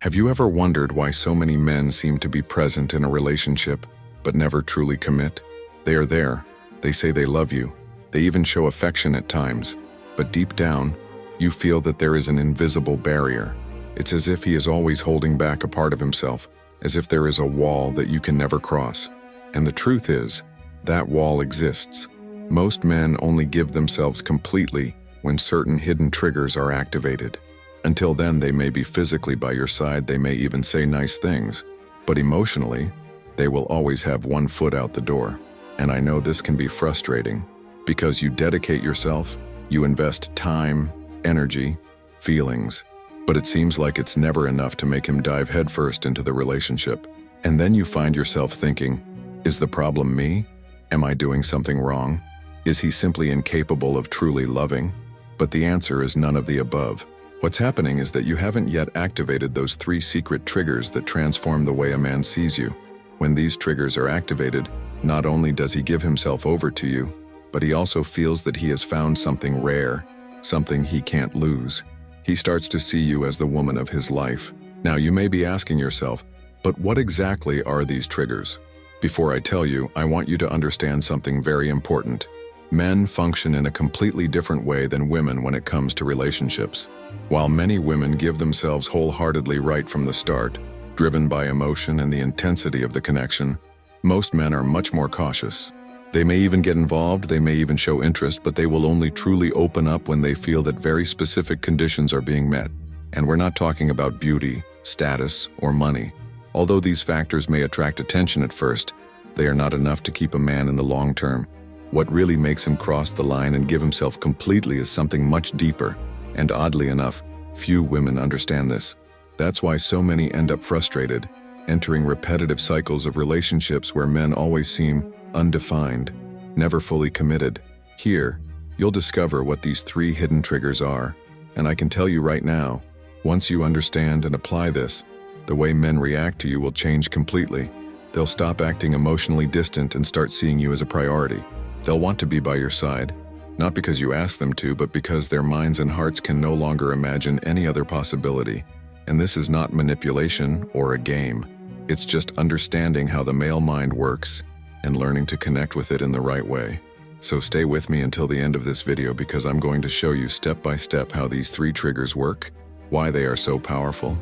Have you ever wondered why so many men seem to be present in a relationship, but never truly commit? They are there, they say they love you, they even show affection at times, but deep down, you feel that there is an invisible barrier. It's as if he is always holding back a part of himself, as if there is a wall that you can never cross. And the truth is, that wall exists. Most men only give themselves completely when certain hidden triggers are activated. Until then, they may be physically by your side, they may even say nice things, but emotionally, they will always have one foot out the door. And I know this can be frustrating, because you dedicate yourself, you invest time, energy, feelings, but it seems like it's never enough to make him dive headfirst into the relationship. And then you find yourself thinking, is the problem me? Am I doing something wrong? Is he simply incapable of truly loving? But the answer is none of the above. What's happening is that you haven't yet activated those 3 secret triggers that transform the way a man sees you. When these triggers are activated, not only does he give himself over to you, but he also feels that he has found something rare, something he can't lose. He starts to see you as the woman of his life. Now you may be asking yourself, but what exactly are these triggers? Before I tell you, I want you to understand something very important. Men function in a completely different way than women when it comes to relationships. While many women give themselves wholeheartedly right from the start, driven by emotion and the intensity of the connection, most men are much more cautious. They may even get involved, they may even show interest, but they will only truly open up when they feel that very specific conditions are being met. And we're not talking about beauty, status, or money. Although these factors may attract attention at first, they are not enough to keep a man in the long term. What really makes him cross the line and give himself completely is something much deeper, and oddly enough, few women understand this. That's why so many end up frustrated, entering repetitive cycles of relationships where men always seem undefined, never fully committed. Here, you'll discover what these 3 hidden triggers are, and I can tell you right now, once you understand and apply this, the way men react to you will change completely. They'll stop acting emotionally distant and start seeing you as a priority. They'll want to be by your side, not because you ask them to, but because their minds and hearts can no longer imagine any other possibility. And this is not manipulation or a game. It's just understanding how the male mind works and learning to connect with it in the right way. So stay with me until the end of this video, because I'm going to show you step by step how these 3 triggers work, why they are so powerful,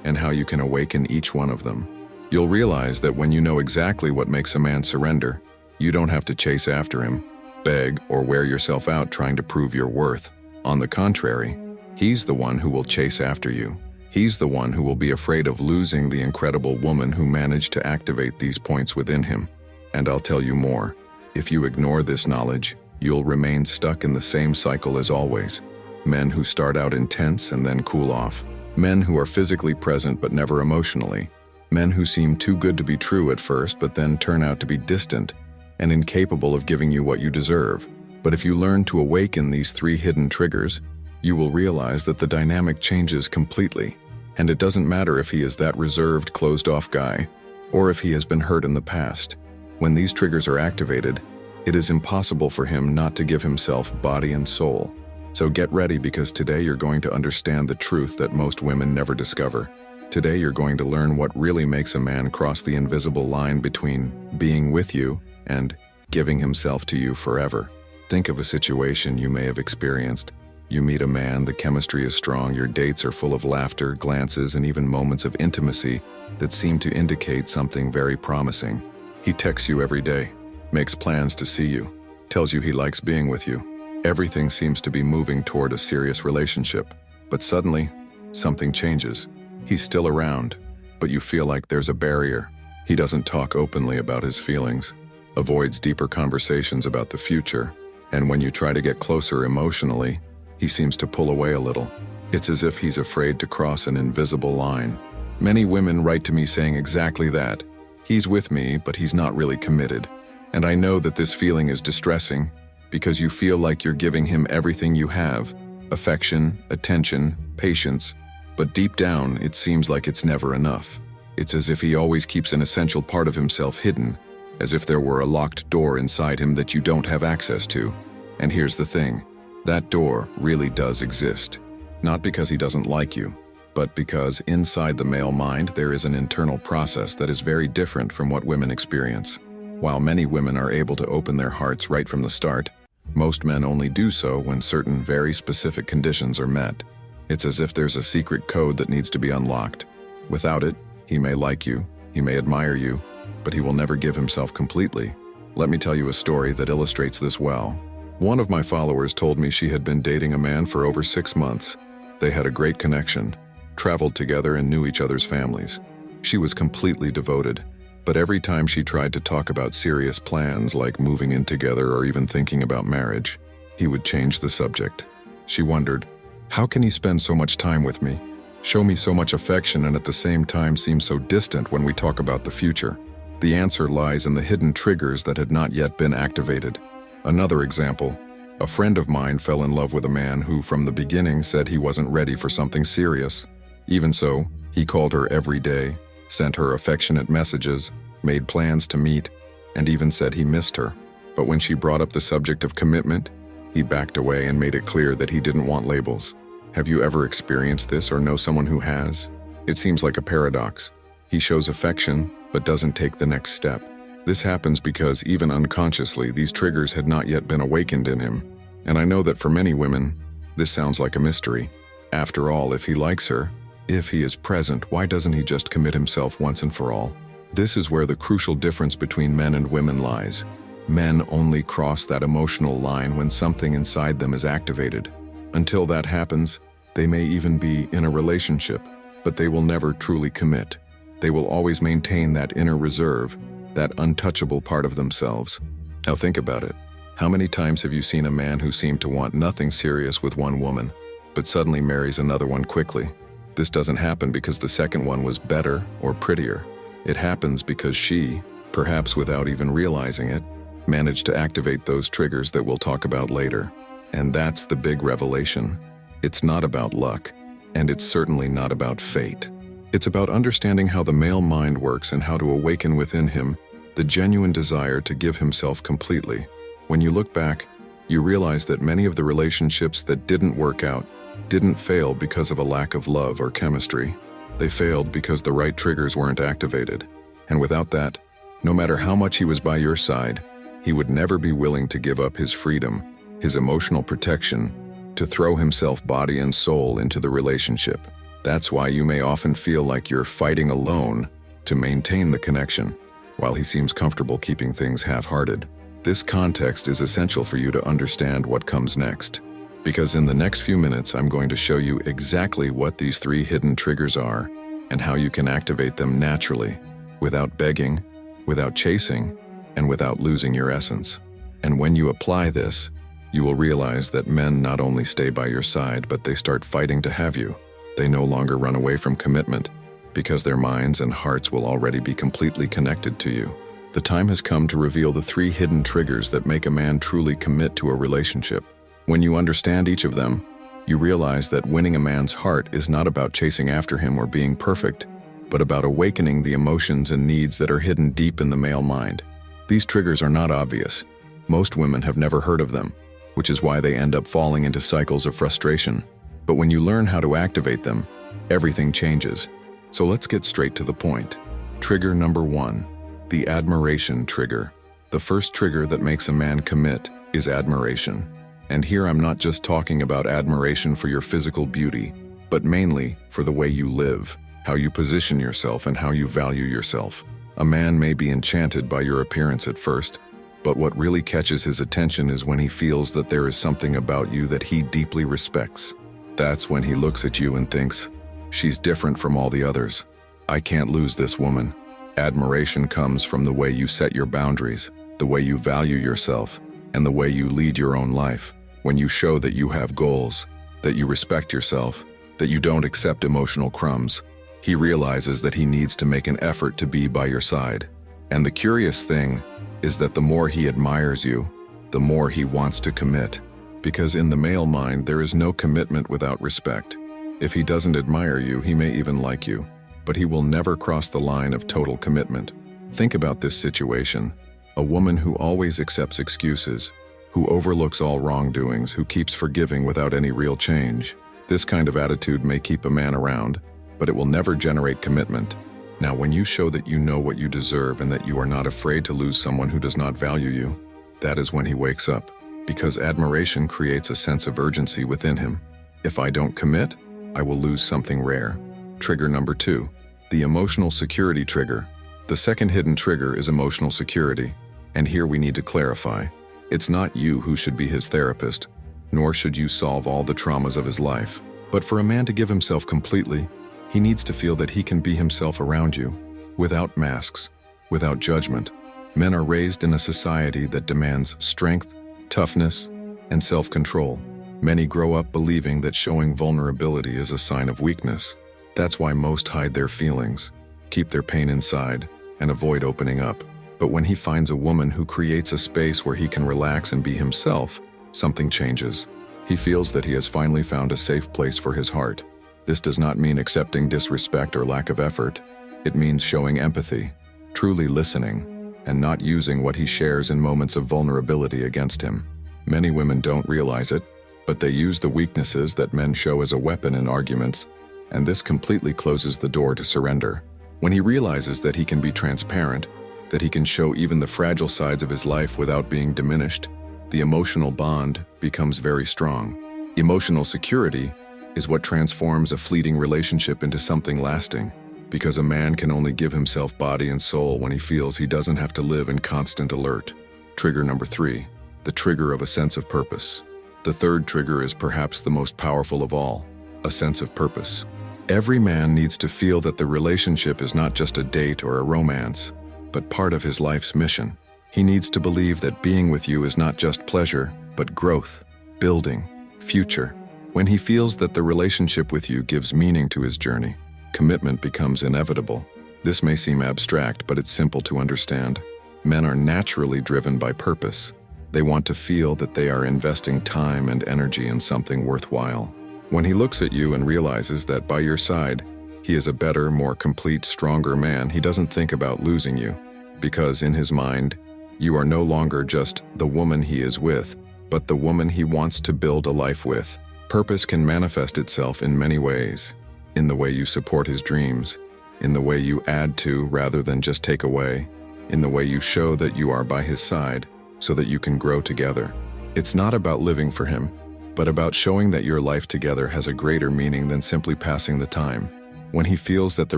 and how you can awaken each one of them. You'll realize that when you know exactly what makes a man surrender, you don't have to chase after him, beg, or wear yourself out trying to prove your worth. On the contrary, he's the one who will chase after you. He's the one who will be afraid of losing the incredible woman who managed to activate these points within him. And I'll tell you more. If you ignore this knowledge, you'll remain stuck in the same cycle as always. Men who start out intense and then cool off. Men who are physically present but never emotionally. Men who seem too good to be true at first but then turn out to be distant and incapable of giving you what you deserve. But if you learn to awaken these 3 hidden triggers, you will realize that the dynamic changes completely. And it doesn't matter if he is that reserved, closed-off guy, or if he has been hurt in the past. When these triggers are activated, it is impossible for him not to give himself body and soul. So get ready, because today you're going to understand the truth that most women never discover. Today you're going to learn what really makes a man cross the invisible line between being with you and giving himself to you forever. Think of a situation you may have experienced. You meet a man, the chemistry is strong, your dates are full of laughter, glances, and even moments of intimacy that seem to indicate something very promising. He texts you every day, makes plans to see you, tells you he likes being with you. Everything seems to be moving toward a serious relationship. But suddenly, something changes. He's still around, but you feel like there's a barrier. He doesn't talk openly about his feelings, avoids deeper conversations about the future, and when you try to get closer emotionally, he seems to pull away a little. It's as if he's afraid to cross an invisible line. Many women write to me saying exactly that. He's with me, but he's not really committed. And I know that this feeling is distressing, because you feel like you're giving him everything you have, affection, attention, patience, but deep down it seems like it's never enough. It's as if he always keeps an essential part of himself hidden, as if there were a locked door inside him that you don't have access to. And here's the thing, that door really does exist. Not because he doesn't like you, but because inside the male mind there is an internal process that is very different from what women experience. While many women are able to open their hearts right from the start, most men only do so when certain very specific conditions are met. It's as if there's a secret code that needs to be unlocked. Without it, he may like you, he may admire you, but he will never give himself completely. Let me tell you a story that illustrates this well. One of my followers told me she had been dating a man for over 6 months. They had a great connection, traveled together and knew each other's families. She was completely devoted, but every time she tried to talk about serious plans like moving in together or even thinking about marriage, he would change the subject. She wondered, how can he spend so much time with me, show me so much affection and at the same time seem so distant when we talk about the future? The answer lies in the hidden triggers that had not yet been activated. Another example, a friend of mine fell in love with a man who from the beginning said he wasn't ready for something serious. Even so, he called her every day, sent her affectionate messages, made plans to meet, and even said he missed her. But when she brought up the subject of commitment, he backed away and made it clear that he didn't want labels. Have you ever experienced this or know someone who has? It seems like a paradox. He shows affection, but doesn't take the next step. This happens because even unconsciously, these triggers had not yet been awakened in him. And I know that for many women, this sounds like a mystery. After all, if he likes her, if he is present, why doesn't he just commit himself once and for all? This is where the crucial difference between men and women lies. Men only cross that emotional line when something inside them is activated. Until that happens, they may even be in a relationship, but they will never truly commit. They will always maintain that inner reserve, that untouchable part of themselves. Now think about it. How many times have you seen a man who seemed to want nothing serious with one woman, but suddenly marries another one quickly? This doesn't happen because the second one was better or prettier. It happens because she, perhaps without even realizing it, managed to activate those triggers that we'll talk about later. And that's the big revelation. It's not about luck, and it's certainly not about fate. It's about understanding how the male mind works and how to awaken within him the genuine desire to give himself completely. When you look back, you realize that many of the relationships that didn't work out didn't fail because of a lack of love or chemistry. They failed because the right triggers weren't activated. And without that, no matter how much he was by your side, he would never be willing to give up his freedom, his emotional protection, to throw himself body and soul into the relationship. That's why you may often feel like you're fighting alone to maintain the connection, while he seems comfortable keeping things half-hearted. This context is essential for you to understand what comes next, because in the next few minutes I'm going to show you exactly what these 3 hidden triggers are and how you can activate them naturally, without begging, without chasing, and without losing your essence. And when you apply this, you will realize that men not only stay by your side, but they start fighting to have you. They no longer run away from commitment, because their minds and hearts will already be completely connected to you. The time has come to reveal the 3 hidden triggers that make a man truly commit to a relationship. When you understand each of them, you realize that winning a man's heart is not about chasing after him or being perfect, but about awakening the emotions and needs that are hidden deep in the male mind. These triggers are not obvious. Most women have never heard of them, which is why they end up falling into cycles of frustration. But when you learn how to activate them, everything changes. So let's get straight to the point. Trigger number 1, the admiration trigger. The first trigger that makes a man commit is admiration. And here I'm not just talking about admiration for your physical beauty, but mainly for the way you live, how you position yourself, and how you value yourself. A man may be enchanted by your appearance at first, but what really catches his attention is when he feels that there is something about you that he deeply respects. That's when he looks at you and thinks, she's different from all the others. I can't lose this woman. Admiration comes from the way you set your boundaries, the way you value yourself, and the way you lead your own life. When you show that you have goals, that you respect yourself, that you don't accept emotional crumbs, he realizes that he needs to make an effort to be by your side. And the curious thing is that the more he admires you, the more he wants to commit. Because in the male mind, there is no commitment without respect. If he doesn't admire you, he may even like you, but he will never cross the line of total commitment. Think about this situation. A woman who always accepts excuses, who overlooks all wrongdoings, who keeps forgiving without any real change. This kind of attitude may keep a man around, but it will never generate commitment. Now, when you show that you know what you deserve and that you are not afraid to lose someone who does not value you, that is when he wakes up, because admiration creates a sense of urgency within him. If I don't commit, I will lose something rare. Trigger number 2, the emotional security trigger. The second hidden trigger is emotional security, and here we need to clarify. It's not you who should be his therapist, nor should you solve all the traumas of his life. But for a man to give himself completely, he needs to feel that he can be himself around you, without masks, without judgment. Men are raised in a society that demands strength, toughness, and self-control. Many grow up believing that showing vulnerability is a sign of weakness. That's why most hide their feelings, keep their pain inside, and avoid opening up. But when he finds a woman who creates a space where he can relax and be himself, something changes. He feels that he has finally found a safe place for his heart. This does not mean accepting disrespect or lack of effort. It means showing empathy, truly listening, and not using what he shares in moments of vulnerability against him. Many women don't realize it, but they use the weaknesses that men show as a weapon in arguments, and this completely closes the door to surrender. When he realizes that he can be transparent, that he can show even the fragile sides of his life without being diminished, the emotional bond becomes very strong. Emotional security is what transforms a fleeting relationship into something lasting, because a man can only give himself body and soul when he feels he doesn't have to live in constant alert. Trigger number 3, the trigger of a sense of purpose. The third trigger is perhaps the most powerful of all, a sense of purpose. Every man needs to feel that the relationship is not just a date or a romance, but part of his life's mission. He needs to believe that being with you is not just pleasure, but growth, building, future. When he feels that the relationship with you gives meaning to his journey, commitment becomes inevitable. This may seem abstract, but it's simple to understand. Men are naturally driven by purpose. They want to feel that they are investing time and energy in something worthwhile. When he looks at you and realizes that by your side, he is a better, more complete, stronger man, he doesn't think about losing you, because in his mind, you are no longer just the woman he is with, but the woman he wants to build a life with. Purpose can manifest itself in many ways. In the way you support his dreams, in the way you add to rather than just take away, in the way you show that you are by his side so that you can grow together. It's not about living for him, but about showing that your life together has a greater meaning than simply passing the time. When he feels that the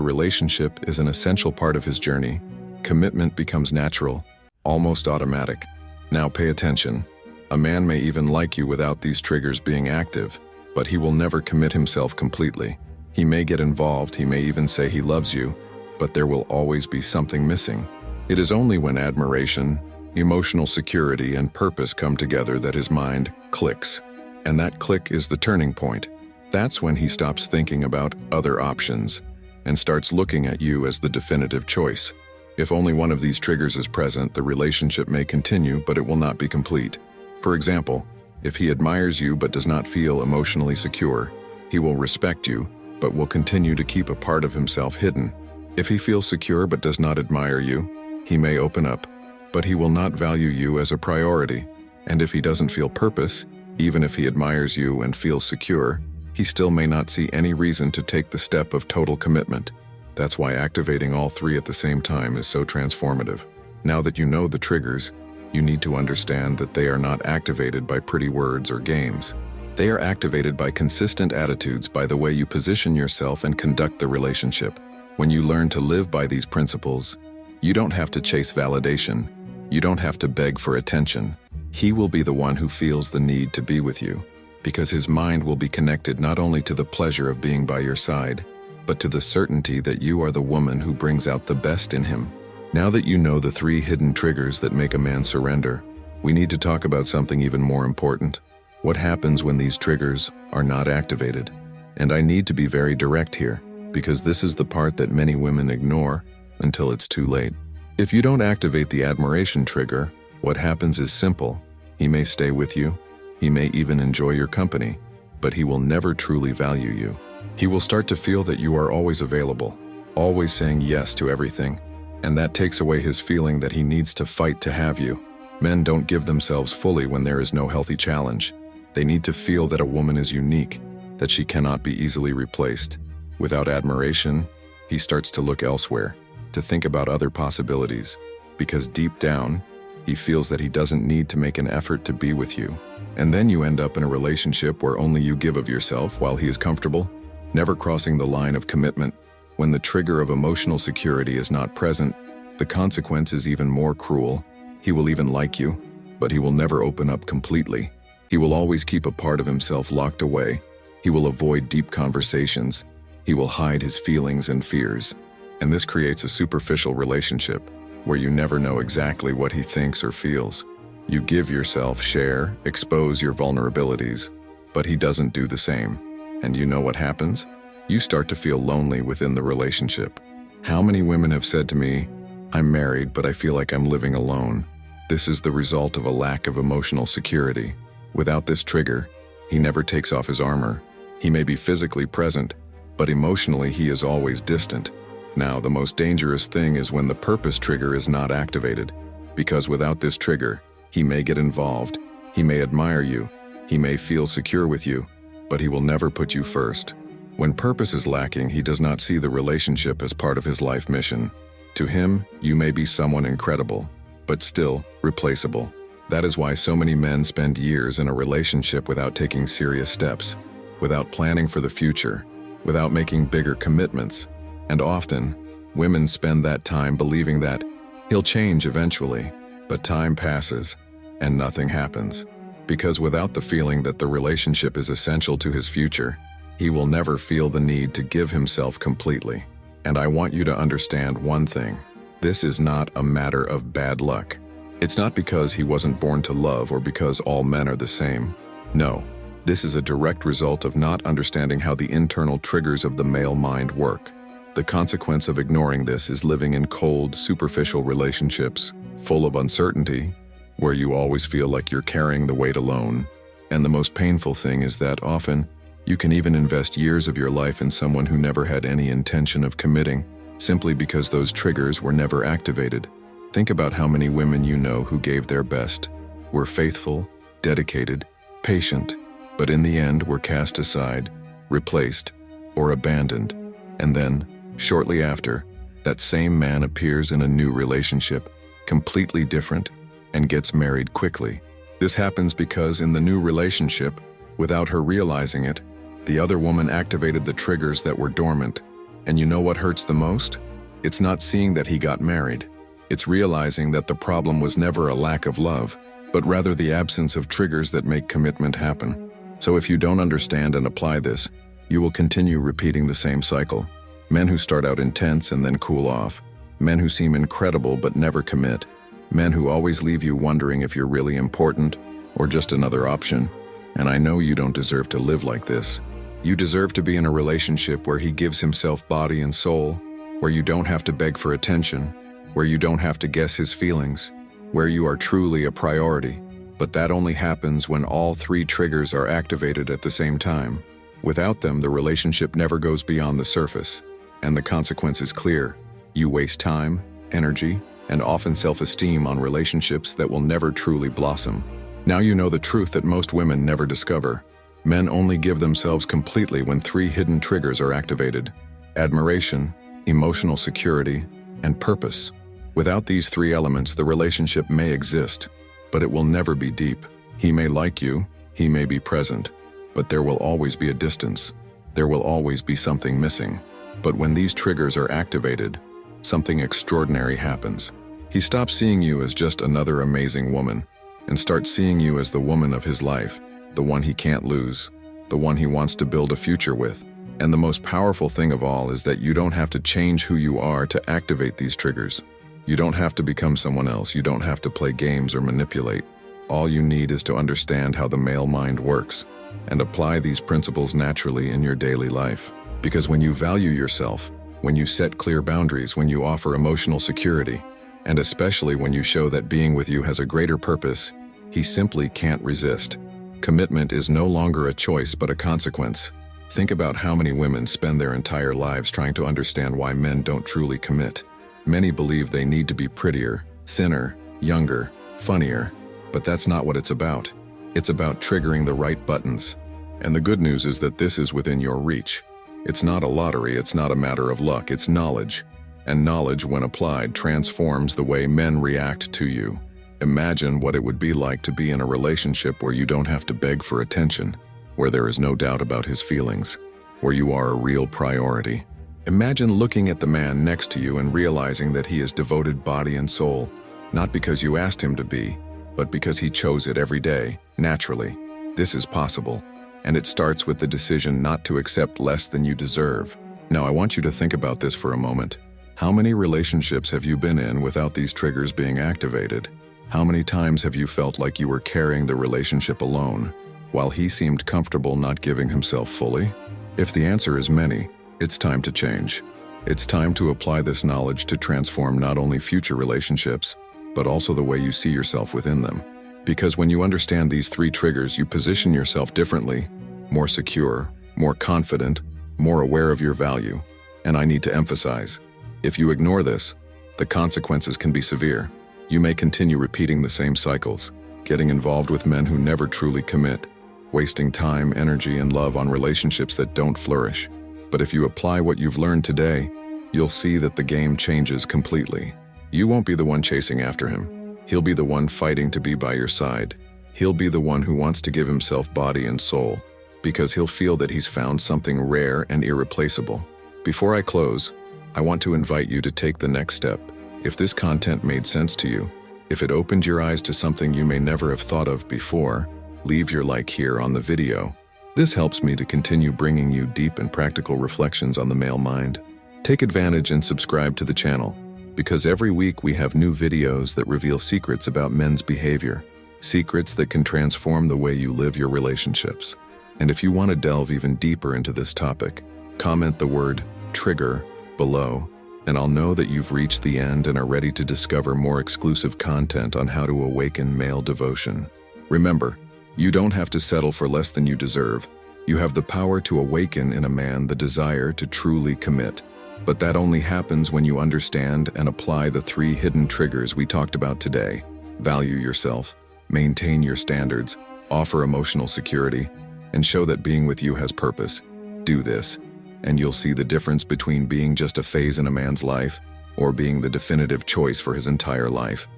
relationship is an essential part of his journey, commitment becomes natural, almost automatic. Now pay attention. A man may even like you without these triggers being active, but he will never commit himself completely. He may get involved, he may even say he loves you, but there will always be something missing. It is only when admiration, emotional security, and purpose come together that his mind clicks. And that click is the turning point. That's when he stops thinking about other options and starts looking at you as the definitive choice. If only one of these triggers is present, the relationship may continue, but it will not be complete. For example, if he admires you but does not feel emotionally secure, he will respect you, but will continue to keep a part of himself hidden. If he feels secure but does not admire you, he may open up, but he will not value you as a priority. And if he doesn't feel purpose, even if he admires you and feels secure, he still may not see any reason to take the step of total commitment. That's why activating all three at the same time is so transformative. Now that you know the triggers, you need to understand that they are not activated by pretty words or games. They are activated by consistent attitudes, by the way you position yourself and conduct the relationship. When you learn to live by these principles, you don't have to chase validation. You don't have to beg for attention. He will be the one who feels the need to be with you, because his mind will be connected not only to the pleasure of being by your side, but to the certainty that you are the woman who brings out the best in him. Now that you know the 3 hidden triggers that make a man surrender, we need to talk about something even more important. What happens when these triggers are not activated? And I need to be very direct here, because this is the part that many women ignore until it's too late. If you don't activate the admiration trigger, what happens is simple. He may stay with you, he may even enjoy your company, but he will never truly value you. He will start to feel that you are always available, always saying yes to everything, and that takes away his feeling that he needs to fight to have you. Men don't give themselves fully when there is no healthy challenge. They need to feel that a woman is unique, that she cannot be easily replaced. Without admiration, he starts to look elsewhere, to think about other possibilities, because deep down, he feels that he doesn't need to make an effort to be with you. And then you end up in a relationship where only you give of yourself while he is comfortable, never crossing the line of commitment. When the trigger of emotional security is not present, the consequence is even more cruel. He will even like you, but he will never open up completely. He will always keep a part of himself locked away. He will avoid deep conversations. He will hide his feelings and fears. And this creates a superficial relationship where you never know exactly what he thinks or feels. You give yourself, share, expose your vulnerabilities, but he doesn't do the same. And you know what happens? You start to feel lonely within the relationship. How many women have said to me, "I'm married, but I feel like I'm living alone." This is the result of a lack of emotional security. Without this trigger, he never takes off his armor. He may be physically present, but emotionally he is always distant. Now, the most dangerous thing is when the purpose trigger is not activated, because without this trigger, he may get involved, he may admire you, he may feel secure with you, but he will never put you first. When purpose is lacking, he does not see the relationship as part of his life mission. To him, you may be someone incredible, but still replaceable. That is why so many men spend years in a relationship without taking serious steps, without planning for the future, without making bigger commitments. And often, women spend that time believing that he'll change eventually, but time passes and nothing happens. Because without the feeling that the relationship is essential to his future, he will never feel the need to give himself completely. And I want you to understand one thing. This is not a matter of bad luck. It's not because he wasn't born to love or because all men are the same. No, this is a direct result of not understanding how the internal triggers of the male mind work. The consequence of ignoring this is living in cold, superficial relationships, full of uncertainty, where you always feel like you're carrying the weight alone. And the most painful thing is that often, you can even invest years of your life in someone who never had any intention of committing, simply because those triggers were never activated. Think about how many women you know who gave their best, were faithful, dedicated, patient, but in the end were cast aside, replaced, or abandoned. And then, shortly after, that same man appears in a new relationship, completely different, and gets married quickly. This happens because in the new relationship, without her realizing it, the other woman activated the triggers that were dormant. And you know what hurts the most? It's not seeing that he got married. It's realizing that the problem was never a lack of love, but rather the absence of triggers that make commitment happen. So if you don't understand and apply this, you will continue repeating the same cycle. Men who start out intense and then cool off. Men who seem incredible but never commit. Men who always leave you wondering if you're really important or just another option. And I know you don't deserve to live like this. You deserve to be in a relationship where he gives himself body and soul, where you don't have to beg for attention, where you don't have to guess his feelings, where you are truly a priority. But that only happens when all three triggers are activated at the same time. Without them, the relationship never goes beyond the surface. And the consequence is clear. You waste time, energy, and often self-esteem on relationships that will never truly blossom. Now you know the truth that most women never discover. Men only give themselves completely when three hidden triggers are activated: admiration, emotional security, and purpose. Without these three elements, the relationship may exist, but it will never be deep. He may like you, he may be present, but there will always be a distance. There will always be something missing. But when these triggers are activated, something extraordinary happens. He stops seeing you as just another amazing woman and starts seeing you as the woman of his life, the one he can't lose, the one he wants to build a future with. And the most powerful thing of all is that you don't have to change who you are to activate these triggers. You don't have to become someone else. You don't have to play games or manipulate. All you need is to understand how the male mind works and apply these principles naturally in your daily life. Because when you value yourself, when you set clear boundaries, when you offer emotional security, and especially when you show that being with you has a greater purpose, he simply can't resist. Commitment is no longer a choice but a consequence. Think about how many women spend their entire lives trying to understand why men don't truly commit. Many believe they need to be prettier, thinner, younger, funnier, but that's not what it's about. It's about triggering the right buttons. And the good news is that this is within your reach. It's not a lottery, it's not a matter of luck, it's knowledge. And knowledge, when applied, transforms the way men react to you. Imagine what it would be like to be in a relationship where you don't have to beg for attention, where there is no doubt about his feelings, where you are a real priority. Imagine looking at the man next to you and realizing that he is devoted body and soul, not because you asked him to be, but because he chose it every day, naturally. This is possible, and it starts with the decision not to accept less than you deserve. Now, I want you to think about this for a moment. How many relationships have you been in without these triggers being activated? How many times have you felt like you were carrying the relationship alone, while he seemed comfortable not giving himself fully? If the answer is many, it's time to change. It's time to apply this knowledge to transform not only future relationships, but also the way you see yourself within them. Because when you understand these 3 triggers, you position yourself differently, more secure, more confident, more aware of your value. And I need to emphasize, if you ignore this, the consequences can be severe. You may continue repeating the same cycles, getting involved with men who never truly commit, wasting time, energy, and love on relationships that don't flourish. But if you apply what you've learned today, you'll see that the game changes completely. You won't be the one chasing after him. He'll be the one fighting to be by your side. He'll be the one who wants to give himself body and soul, because he'll feel that he's found something rare and irreplaceable. Before I close, I want to invite you to take the next step. If this content made sense to you, if it opened your eyes to something you may never have thought of before, leave your like here on the video. This helps me to continue bringing you deep and practical reflections on the male mind. Take advantage and subscribe to the channel, because every week we have new videos that reveal secrets about men's behavior, secrets that can transform the way you live your relationships. And if you want to delve even deeper into this topic, comment the word trigger below, and I'll know that you've reached the end and are ready to discover more exclusive content on how to awaken male devotion. Remember, you don't have to settle for less than you deserve. You have the power to awaken in a man the desire to truly commit. But that only happens when you understand and apply the 3 hidden triggers we talked about today. Value yourself, maintain your standards, offer emotional security, and show that being with you has purpose. Do this, and you'll see the difference between being just a phase in a man's life or being the definitive choice for his entire life.